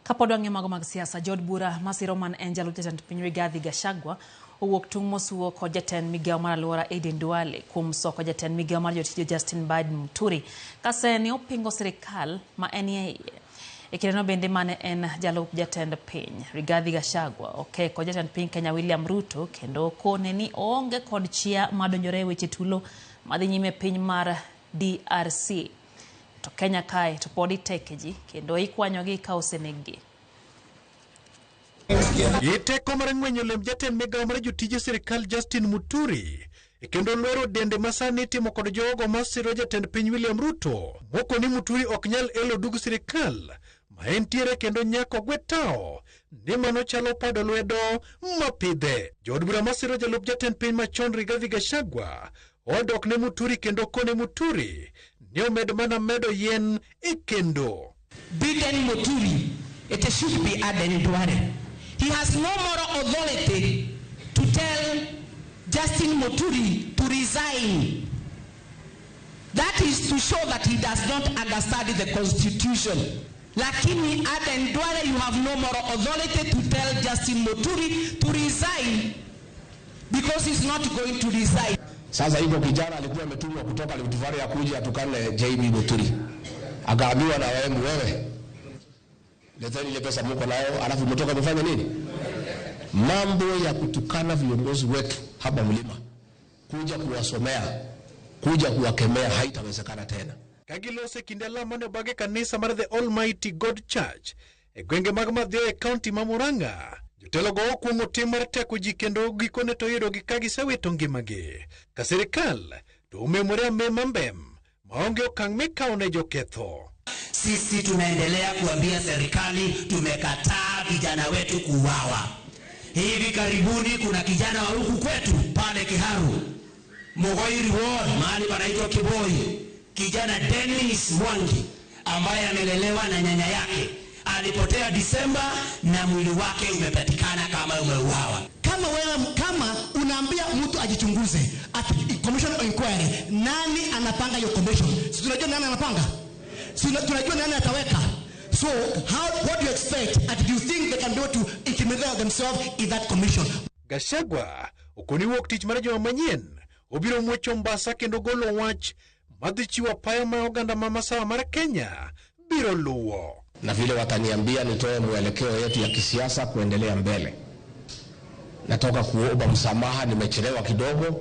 Kapodwang mag siasa Jod Bura Masiroman Angel Jatend Piny Rigathi Gachagua owuok tung' mosuo kod jatend migawo mar alwora Aden Duale kuom soko jatend migawo mar jotije Justin Biden Muturi kaseni opingo sirikal ma enie e kindeno bende mane en jalup jatend piny Rigathi Gachagua okeko jatend piny Kenya William Ruto kendo kone ni onge kod chia madonjore weche tulo madhi nyime piny mar DRC to Kenya kae to podi tekeji kendo ikwanyogi ka osenegi. Iteko mar ng'wenyo lem jatend migawo mar jotije sirikal Justin Muturi kendo lwero dende masani timo kod jogo masiro jatend piny William Ruto moko ni Muturi ok nyal elo dug sirikal ma entiere kendo nyako gwetao ni mano chalo pado lwedo mapidhe. Jod bura masiro jalup jatend piny machon Rigathi Gachagua odok ne Muturi kendo kone Muturi ni omed mana medo yen kendo. Biden Muturi, it should be Aden Duale. He has no moral authority to tell Justin Muturi to resign. That is to show that he does not understand the constitution. Lakini Aden Duale, you have no moral authority to tell Justin Muturi to resign because he's not going to resign. Sasa hivyo kijana alikuwa ametumwa kutoka Livutvare ya kuja atukane JB Muturi. Akaambiwa na wewe leteni ile pesa mko nayo alafu mtoka mfanye nini? Mambo ya kutukana viongozi wetu hapa mlima, kuja kuwasomea, kuja kuwakemea haitawezekana tena. Kagilose kindela mane bage kanisa mar The Almighty God Church gwenge mag Madhyo e county ma Murang'a. Jotelo go okuongo tim mar teko ji kendo gikone to yudo gi ka gisewito ngimagi. Ka sirikal to umemore mbem maonge okang' mikawo ne joketho. Sisi tunaendelea kuambia serikali tumekataa vijana wetu kuuawa. Hivi karibuni kuna kijana wa huku kwetu pale Kiharu, Mogoiri Ward, mahali panaitwa Kiboi, kijana Dennis Mwangi ambaye amelelewa na nyanya yake alipotea Disemba na mwili wake umepatikana kama umeuawa. Kama unaambia mtu ajichunguze at commission of inquiry, nani anapanga hiyo commission? Si tunajua nani anapanga? Si tunajua nani ataweka? So what do you expect? And do you think they can be able to intimidate themselves in that commission? Gachagua okoni wuok tich mar joma manyien obiro mwecho mbasa kendo golo wach madhi chiwo paya ma oganda ma masawa mar Kenya biro luwo. Na vile wataniambia nitoe mwelekeo yetu ya kisiasa kuendelea mbele. Natoka kuomba msamaha, nimechelewa kidogo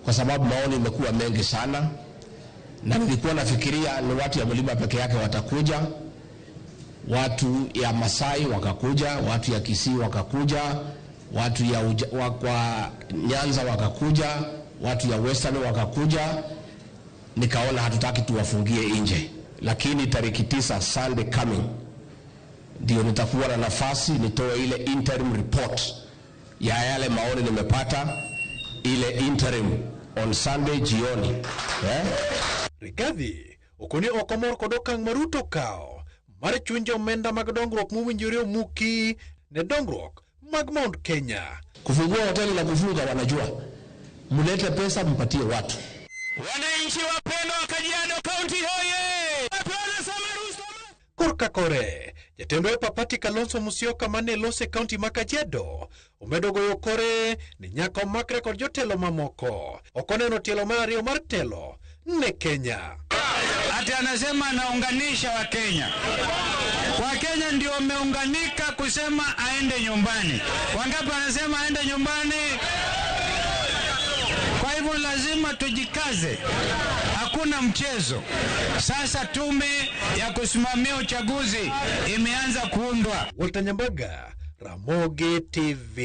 kwa sababu maoni imekuwa mengi sana, na nilikuwa nafikiria ni watu ya mlima peke yake watakuja, watu ya Masai wakakuja, watu ya Kisii wakakuja, watu ya wa Nyanza wakakuja, watu ya Western wakakuja. Nikaona hatutaki tuwafungie nje, lakini tariki 9 Sunday coming ndio nitakuwa na nafasi nitoe ile interim report ya yale maoni nimepata, ile interim on Sunday jioni. Rigathi okoni okomor kod okang' ma Ruto kao mar chunjo omenda mag dongruok mowinjore omuki ne dongruok mag Mount Kenya. Kufungua hoteli na kufunga wanajua, mulete pesa mpatie watu. Wananchi wapendwa wa Kajiado County hoye! Korka kore jatendo e papati Kalonzo Musyoka mane lose county ma Kajiado omedo goyo kore ni nyaka omakre kod jotelo mamoko. Okoneno tielo mar ariyo mar telo ne Kenya. Ati anasema anaunganisha wa Kenya. Wa Kenya ndio wameunganika kusema aende nyumbani. Wangapi anasema aende nyumbani? Kwa hivyo lazima tujikaze. Hakuna mchezo. Sasa tume ya kusimamia uchaguzi imeanza kuundwa. Walter Nyambaga, Ramogi TV.